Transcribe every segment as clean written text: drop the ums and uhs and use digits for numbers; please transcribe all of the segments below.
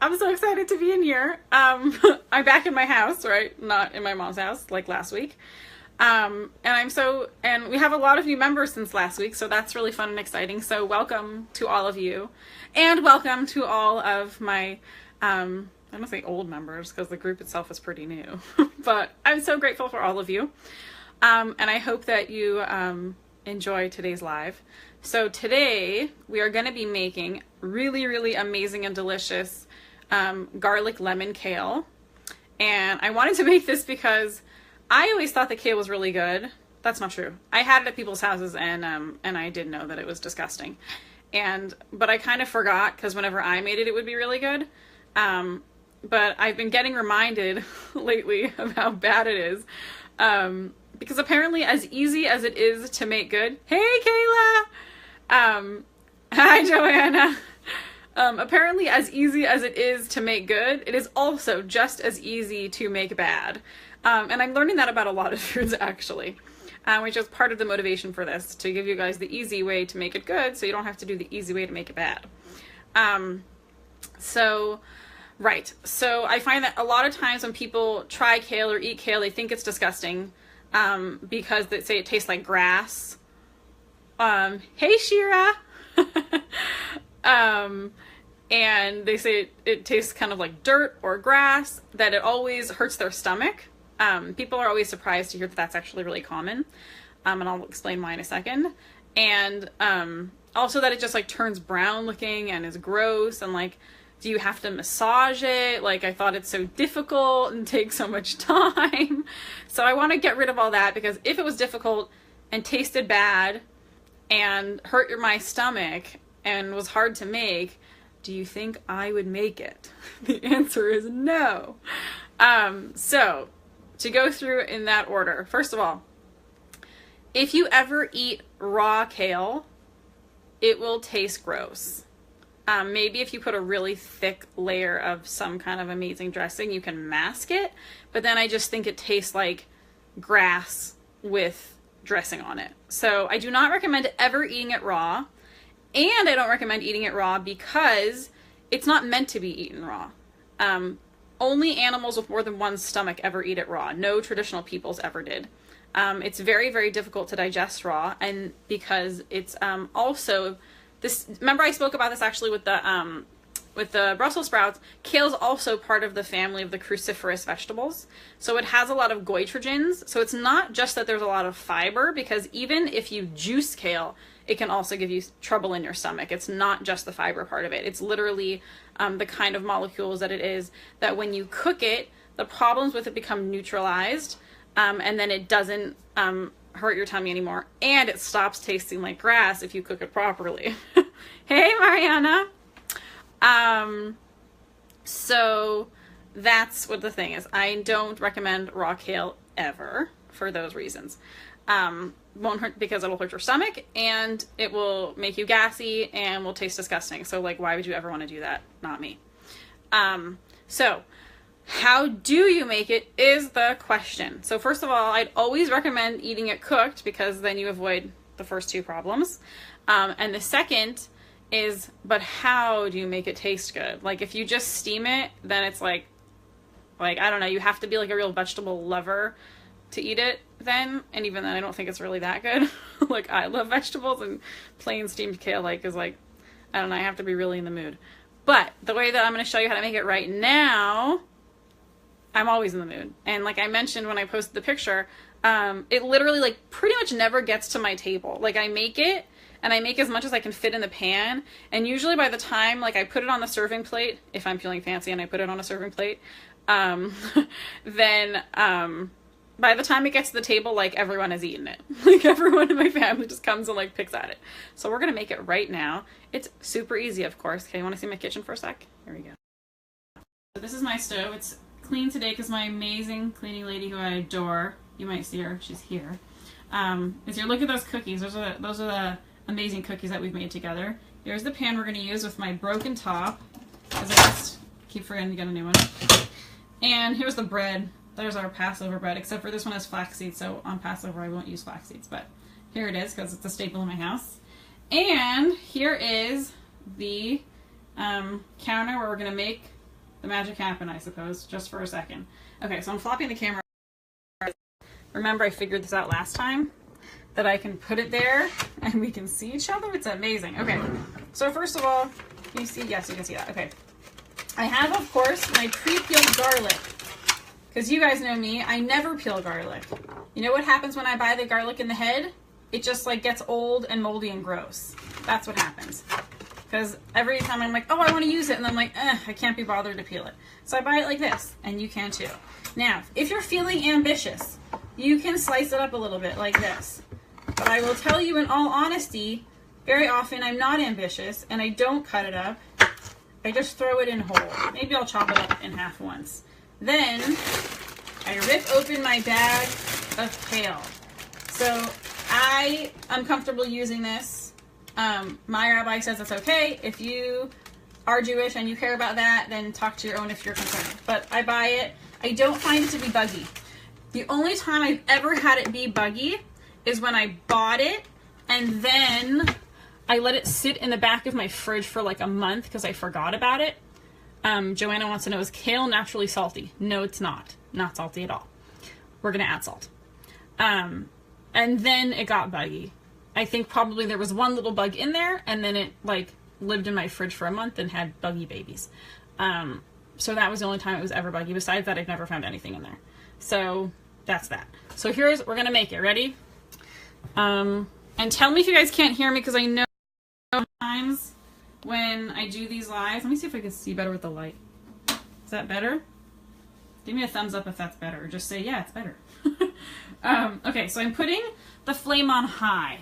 I'm so excited to be in here. I'm back in my house, right? Not in my mom's house like last week. And we have a lot of new members since last week, so that's really fun and exciting. So welcome to all of you, and welcome to all of my, I don't say old members because the group itself is pretty new, but I'm so grateful for all of you. And I hope that you enjoy today's live. So today we are going to be making really, really amazing and delicious garlic lemon kale. And I wanted to make this because I always thought the kale was really good. That's not true. I had it at people's houses and I did know that it was disgusting. But I kind of forgot because whenever I made it, it would be really good. But I've been getting reminded lately of how bad it is. Because apparently as easy as it is to make good. Hey, Kayla! Hi, Joanna. Apparently as easy as it is to make good, it is also just as easy to make bad. And I'm learning that about a lot of foods actually, which is part of the motivation for this, to give you guys the easy way to make it good so you don't have to do the easy way to make it bad. So I find that a lot of times when people try kale or eat kale, they think it's disgusting because they say it tastes like grass. Hey, Shira! And they say it tastes kind of like dirt or grass, that it always hurts their stomach. People are always surprised to hear that that's actually really common. And I'll explain why in a second. And also that it just like turns brown looking and is gross, and like, do you have to massage it? Like, I thought it's so difficult and takes so much time. So I want to get rid of all that, because if it was difficult and tasted bad and hurt my stomach and was hard to make, do you think I would make it? The answer is no. So to go through in that order, first of all, if you ever eat raw kale, it will taste gross. Maybe if you put a really thick layer of some kind of amazing dressing, you can mask it, but then I just think it tastes like grass with dressing on it. So I do not recommend ever eating it raw, and I don't recommend eating it raw because it's not meant to be eaten raw. Only animals with more than one stomach ever eat it raw. No traditional peoples ever did. It's very, very difficult to digest raw, and because it's also this. Remember, I spoke about this actually with the Brussels sprouts. Kale is also part of the family of the cruciferous vegetables, so it has a lot of goitrogens. So it's not just that there's a lot of fiber, because even if you juice kale, it can also give you trouble in your stomach. It's not just the fiber part of it. It's literally the kind of molecules that it is, that when you cook it, the problems with it become neutralized, and then it doesn't hurt your tummy anymore, and it stops tasting like grass if you cook it properly. Hey, Mariana. So that's what the thing is. I don't recommend raw kale ever for those reasons. Won't hurt because it'll hurt your stomach, and it will make you gassy and will taste disgusting. So like, why would you ever want to do that? Not me. So how do you make it is the question. So first of all, I'd always recommend eating it cooked, because then you avoid the first two problems. And the second is, but how do you make it taste good? Like, if you just steam it, then it's like, I don't know, you have to be like a real vegetable lover to eat it then, and even then I don't think it's really that good. Like, I love vegetables, and plain steamed kale is like, I don't know, I have to be really in the mood. But the way that I'm going to show you how to make it right now, I'm always in the mood. And like I mentioned when I posted the picture, it literally like pretty much never gets to my table. Like, I make it, and I make as much as I can fit in the pan, and usually by the time like I put it on the serving plate, if I'm feeling fancy and I put it on a serving plate, then by the time it gets to the table, like, everyone has eaten it. Like, everyone in my family just comes and like picks at it. So we're gonna make it right now. It's super easy, of course. Okay, you want to see my kitchen for a sec? Here we go. So this is my stove. It's clean today because my amazing cleaning lady, who I adore, you might see her, she's here, is here. Look at those cookies. Those are the amazing cookies that we've made together. Here's the pan we're going to use with my broken top, because I just keep forgetting to get a new one. And here's the bread. There's our Passover bread, except for this one has flax seeds, so on Passover I won't use flax seeds, but here it is because it's a staple in my house. And here is the counter where we're going to make the magic happened, I suppose, just for a second. Okay, so I'm flopping the camera. Remember, I figured this out last time, that I can put it there and we can see each other. It's amazing. Okay, so first of all, can you see? Yes, you can see that. Okay, I have, of course, my pre-peeled garlic. Because you guys know me, I never peel garlic. You know what happens when I buy the garlic in the head? It just like gets old and moldy and gross. That's what happens. Because every time I'm like, oh, I want to use it, and I'm like, I can't be bothered to peel it. So I buy it like this, and you can too. Now, if you're feeling ambitious, you can slice it up a little bit like this. But I will tell you in all honesty, very often I'm not ambitious, and I don't cut it up. I just throw it in whole. Maybe I'll chop it up in half once. Then I rip open my bag of kale. So I am comfortable using this. My rabbi says it's okay. If you are Jewish and you care about that, then talk to your own if you're concerned. But I buy it. I don't find it to be buggy. The only time I've ever had it be buggy is when I bought it and then I let it sit in the back of my fridge for like a month because I forgot about it. Joanna wants to know, is kale naturally salty? No, it's not. Not salty at all. We're going to add salt. And then it got buggy. I think probably there was one little bug in there, and then it like lived in my fridge for a month and had buggy babies. So that was the only time it was ever buggy. Besides that, I've never found anything in there. So that's that. So we're going to make it. Ready? And tell me if you guys can't hear me, because I know sometimes when I do these lives, let me see if I can see better with the light. Is that better? Give me a thumbs up if that's better, or just say, yeah, it's better. Okay, so I'm putting the flame on high.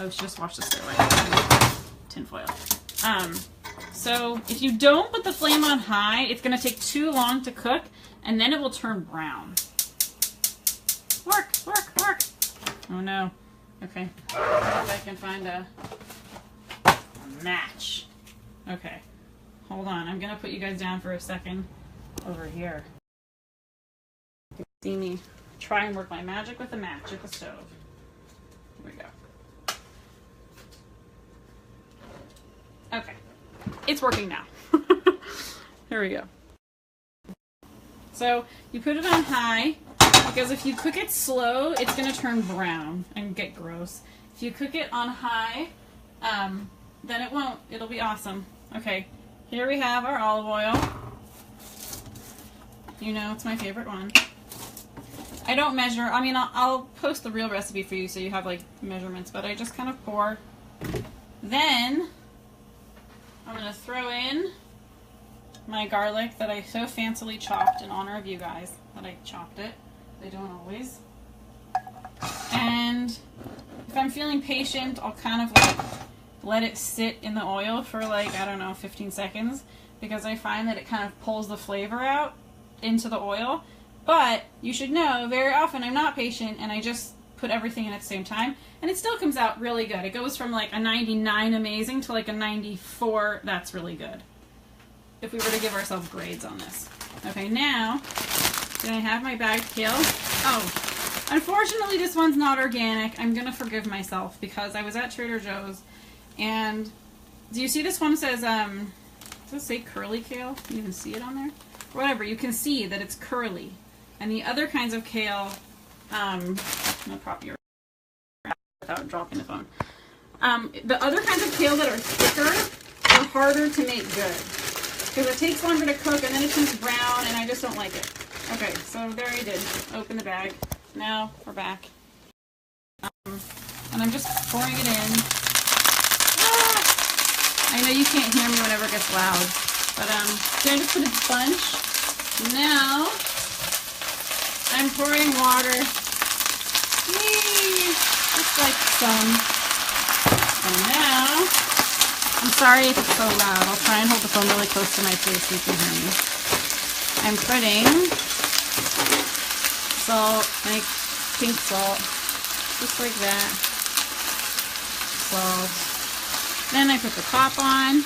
Oh, just watch this go right. Tinfoil. So if you don't put the flame on high, it's going to take too long to cook, and then it will turn brown. Work, work, work. Oh no. Okay. Let's see if I can find a match. Okay. Hold on. I'm going to put you guys down for a second over here. You can see me try and work my magic with a match at the stove. Here we go. Okay. It's working now. Here we go. So you put it on high, because if you cook it slow, it's going to turn brown and get gross. If you cook it on high, then it won't. It'll be awesome. Okay, here we have our olive oil. You know, it's my favorite one. I don't measure. I mean, I'll post the real recipe for you so you have like measurements, but I just kind of pour. Then I'm going to throw in my garlic that I so fancily chopped in honor of you guys that I chopped it. They don't always. And if I'm feeling patient, I'll kind of like let it sit in the oil for like, I don't know, 15 seconds, because I find that it kind of pulls the flavor out into the oil. But you should know, very often I'm not patient and I just put everything in at the same time, and it still comes out really good. It goes from like a 99 amazing to like a 94 that's really good, if we were to give ourselves grades on this. Okay, now, do I have my bagged kale? Oh, unfortunately this one's not organic. I'm gonna forgive myself because I was at Trader Joe's, and do you see this one says, does it say curly kale? Can you even see it on there? Whatever, you can see that it's curly. And the other kinds of kale, I'm gonna prop you without dropping the phone. The other kinds of kale that are thicker are harder to make good, because it takes longer to cook and then it turns brown, and I just don't like it. Okay, so there I did. Open the bag. Now we're back. And I'm just pouring it in. Ah! I know you can't hear me whenever it gets loud, but so I just put a bunch. Now I'm pouring water. Yay! Just like some. And now, I'm sorry if it's so loud. I'll try and hold the phone really close to my face so you can hear me. I'm putting salt, like pink salt, just like that. Salt. Then I put the top on.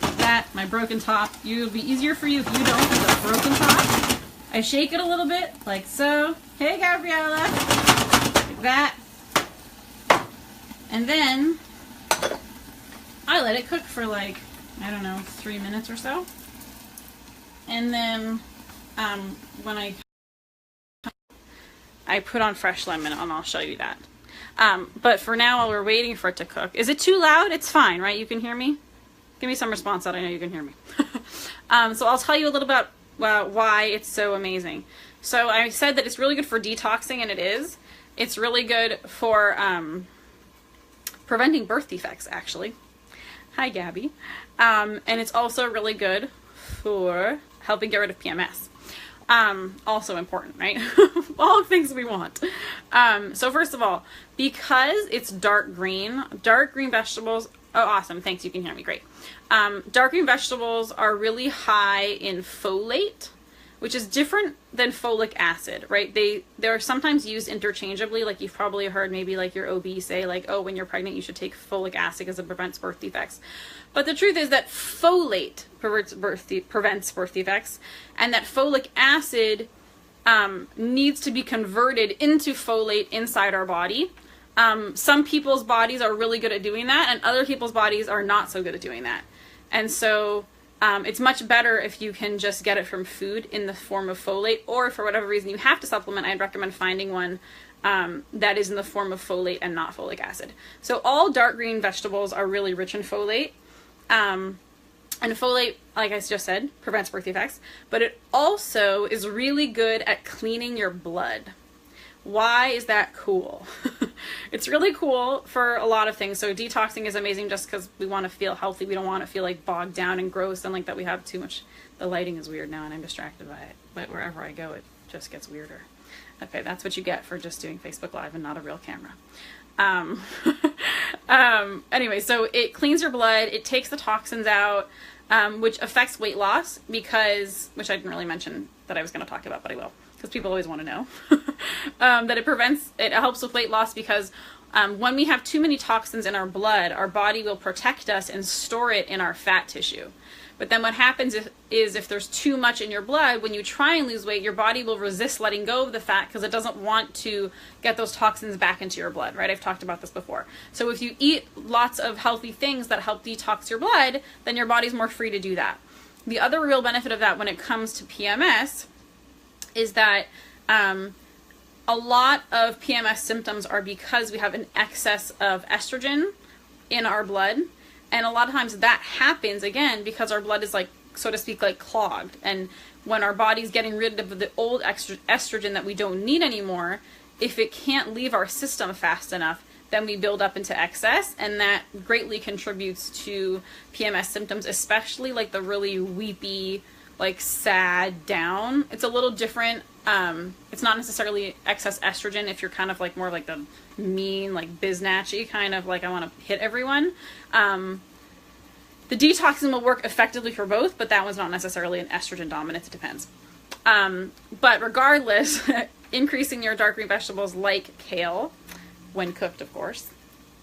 Like that, my broken top. It'll be easier for you if you don't have a broken top. I shake it a little bit, like so. Hey, Gabriella. Like that. And then, I I let it cook for like, I don't know, 3 minutes or so. And then when I put on fresh lemon, and I'll show you that. But for now, while we're waiting for it to cook, is it too loud? It's fine, right? You can hear me? Give me some response that I know you can hear me. So I'll tell you a little bit about why it's so amazing. So I said that it's really good for detoxing, and it is. It's really good for preventing birth defects, actually. Hi, Gabby. And it's also really good for helping get rid of PMS. Also important, right? All the things we want. So first of all, because it's dark green vegetables, oh, awesome. Thanks. You can hear me. Great. Dark green vegetables are really high in folate, which is different than folic acid, right? They're sometimes used interchangeably. Like you've probably heard maybe like your OB say like, oh, when you're pregnant, you should take folic acid because it prevents birth defects. But the truth is that folate prevents birth defects, and that folic acid needs to be converted into folate inside our body. Some people's bodies are really good at doing that, and other people's bodies are not so good at doing that. And so it's much better if you can just get it from food in the form of folate, or for whatever reason you have to supplement, I'd recommend finding one that is in the form of folate and not folic acid. So all dark green vegetables are really rich in folate. And folate, like I just said, prevents birth defects, but it also is really good at cleaning your blood. Why is that cool? It's really cool for a lot of things. So detoxing is amazing just because we want to feel healthy. We don't want to feel like bogged down and gross and like that we have too much. The lighting is weird now and I'm distracted by it. But wherever I go, it just gets weirder. Okay, that's what you get for just doing Facebook Live and not a real camera. Anyway, so it cleans your blood. It takes the toxins out, which affects weight loss because, which I didn't really mention that I was going to talk about, but I will. Because people always want to know, that it helps with weight loss because when we have too many toxins in our blood, our body will protect us and store it in our fat tissue. But then what happens is if there's too much in your blood, when you try and lose weight, your body will resist letting go of the fat because it doesn't want to get those toxins back into your blood, right? I've talked about this before. So if you eat lots of healthy things that help detox your blood, then your body's more free to do that. The other real benefit of that when it comes to PMS is that a lot of PMS symptoms are because we have an excess of estrogen in our blood. And a lot of times that happens, again, because our blood is like, so to speak, like clogged. And when our body's getting rid of the old estrogen that we don't need anymore, if it can't leave our system fast enough, then we build up into excess. And that greatly contributes to PMS symptoms, especially like the really weepy, like sad down. It's a little different. It's not necessarily excess estrogen if you're kind of like more like the mean, like biznatchy kind of like I want to hit everyone. The detoxing will work effectively for both, but that one's not necessarily an estrogen dominance. It depends. But regardless, increasing your dark green vegetables like kale, when cooked, of course,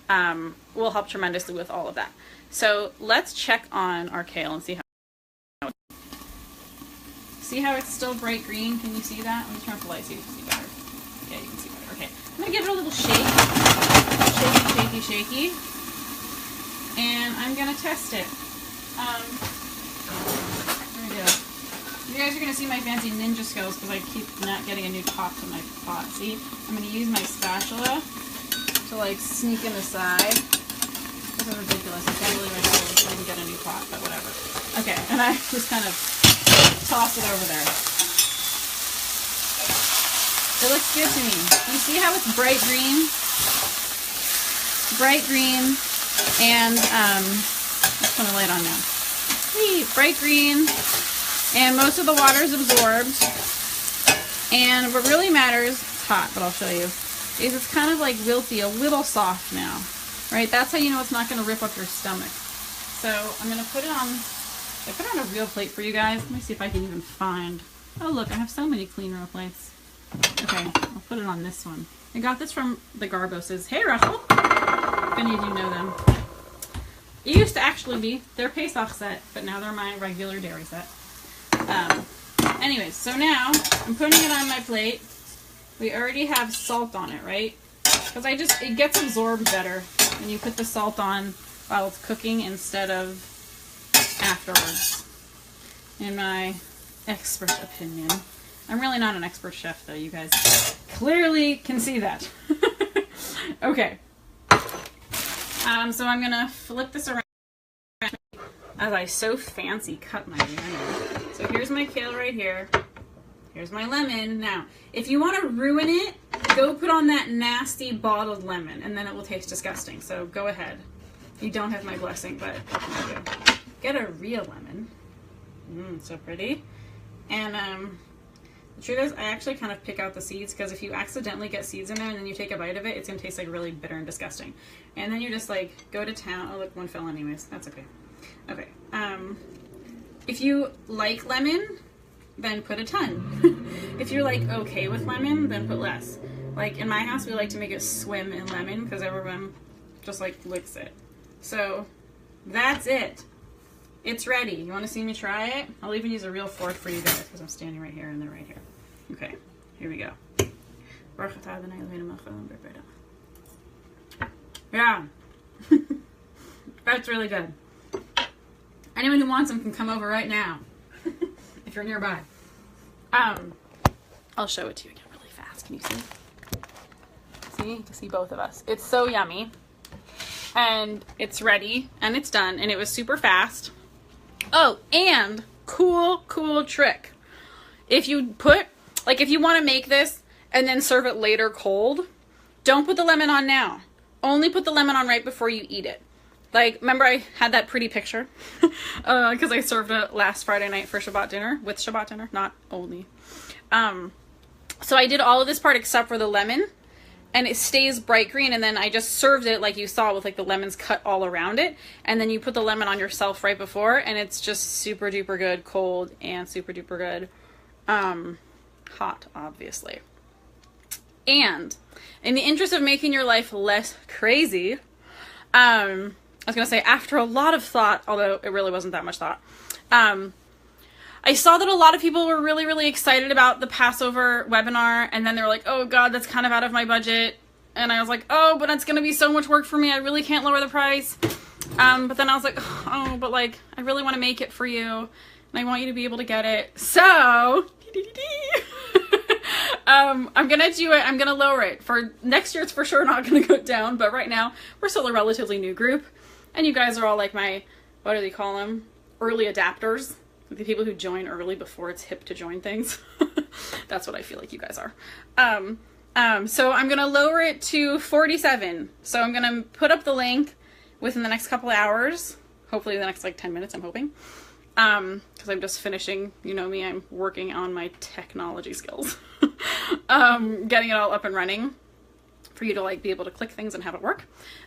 will help tremendously with all of that. So let's check on our kale and see how it's still bright green. Can you see that? Let me turn off the light so you can see better. Yeah, you can see better. Okay. I'm going to give it a little shake. Shaky. And I'm going to test it. There we go. You guys are going to see my fancy ninja skills because I keep not getting a new top to my pot. See? I'm going to use my spatula to like sneak in the side. This is ridiculous. It's not really my skills so I can get a new pot, but whatever. Okay. And I just kind of toss it over there. It looks good to me. You see how it's bright green? Bright green, and let's put a light on now. See, bright green, and most of the water is absorbed. And what really matters, it's hot, but I'll show you, is it's kind of like wilty, a little soft now, right? That's how you know it's not going to rip up your stomach. So I'm going to put it on. I put it on a real plate for you guys. Let me see if I can even find. Oh look, I have so many clean real plates. Okay, I'll put it on this one. I got this from the Garboses. Hey Russell! If any of you know them. It used to actually be their Pesach set, but now they're my regular dairy set. Anyways, so now I'm putting it on my plate. We already have salt on it, right? Because it gets absorbed better when you put the salt on while it's cooking instead of afterwards, in my expert opinion. I'm really not an expert chef though, you guys clearly can see that. Okay. So I'm gonna flip this around as I so fancy cut my lemon. So here's my kale right here. Here's my lemon. Now, if you want to ruin it, go put on that nasty bottled lemon, and then it will taste disgusting. So go ahead. You don't have my blessing, but you get a real lemon. So pretty. And the truth is, I actually kind of pick out the seeds, because if you accidentally get seeds in there and then you take a bite of it, it's going to taste like really bitter and disgusting. And then you just like go to town. Oh look, one fell anyways. That's okay. Okay. If you like lemon, then put a ton. If you're like okay with lemon, then put less. Like in my house, we like to make it swim in lemon because everyone just like licks it. So that's it. It's ready. You want to see me try it? I'll even use a real fork for you guys because I'm standing right here and they're right here. Okay, here we go. Yeah. That's really good. Anyone who wants them can come over right now. If you're nearby. I'll show it to you again really fast. Can you see? See? You can see both of us. It's so yummy. And it's ready. And it's done. And it was super fast. Oh, and cool trick. If you put, like if you want to make this and then serve it later cold, don't put the lemon on now. Only put the lemon on right before you eat it. Like, remember I had that pretty picture? Because I served it last Friday night for Shabbat dinner. With Shabbat dinner, not only. So I did all of this part except for the lemon. And it stays bright green. And then I just served it like you saw with like the lemons cut all around it. And then you put the lemon on yourself right before. And it's just super duper good cold and super duper good hot, obviously. And in the interest of making your life less crazy, I was going to say, after a lot of thought, although it really wasn't that much thought, I saw that a lot of people were really, really excited about the Passover webinar, and then they were like, oh god, that's kind of out of my budget. And I was like, oh, but it's going to be so much work for me, I really can't lower the price. But then I was like, oh, but like, I really want to make it for you, and I want you to be able to get it. So, I'm going to do it, I'm going to lower it. For next year, it's for sure not going to go down, but right now, we're still a relatively new group. And you guys are all like my, what do they call them? Early adapters. The people who join early before it's hip to join things. That's what I feel like you guys are. So I'm going to lower it to $47. So I'm going to put up the link within the next couple of hours. Hopefully the next like 10 minutes, I'm hoping. Because I'm just finishing, you know me, I'm working on my technology skills. Getting it all up and running for you to like be able to click things and have it work.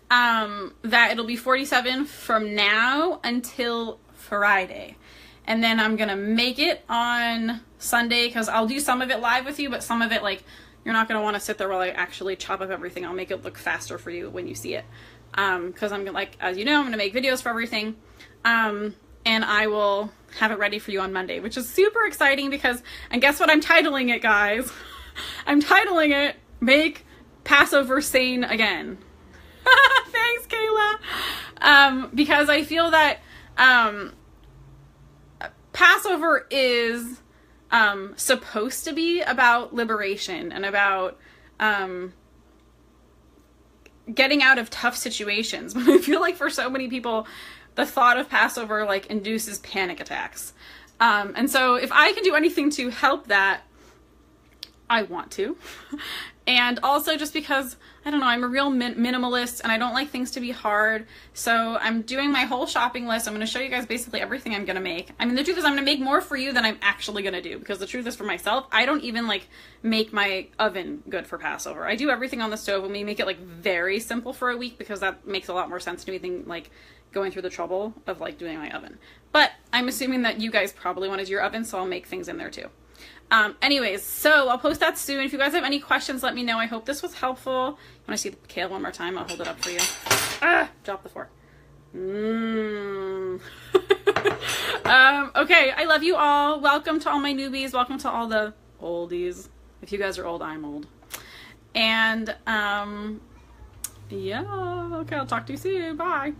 That it'll be $47 from now until Friday. And then I'm going to make it on Sunday, because I'll do some of it live with you, but some of it, like, you're not going to want to sit there while I actually chop up everything. I'll make it look faster for you when you see it. Because I'm going to, like, as you know, I'm going to make videos for everything. And I will have it ready for you on Monday, which is super exciting because, and guess what I'm titling it, guys? I'm titling it, Make Passover Sane Again. Thanks, Kayla. Because I feel that, Passover is supposed to be about liberation and about getting out of tough situations. But I feel like for so many people, the thought of Passover like induces panic attacks. And so if I can do anything to help that, I want to. And also just because, I don't know, I'm a real minimalist and I don't like things to be hard. So I'm doing my whole shopping list. I'm going to show you guys basically everything I'm going to make. I mean, the truth is I'm going to make more for you than I'm actually going to do, because the truth is for myself, I don't even like make my oven good for Passover. I do everything on the stove, and we make it like very simple for a week because that makes a lot more sense to me than like going through the trouble of like doing my oven. But I'm assuming that you guys probably want to do your oven, so I'll make things in there too. Anyways, so I'll post that soon. If you guys have any questions, let me know. I hope this was helpful. You want to see the kale one more time? I'll hold it up for you. Drop the fork. Okay, I love you all. Welcome to all my newbies. Welcome to all the oldies. If you guys are old, I'm old. And, yeah, okay, I'll talk to you soon. Bye.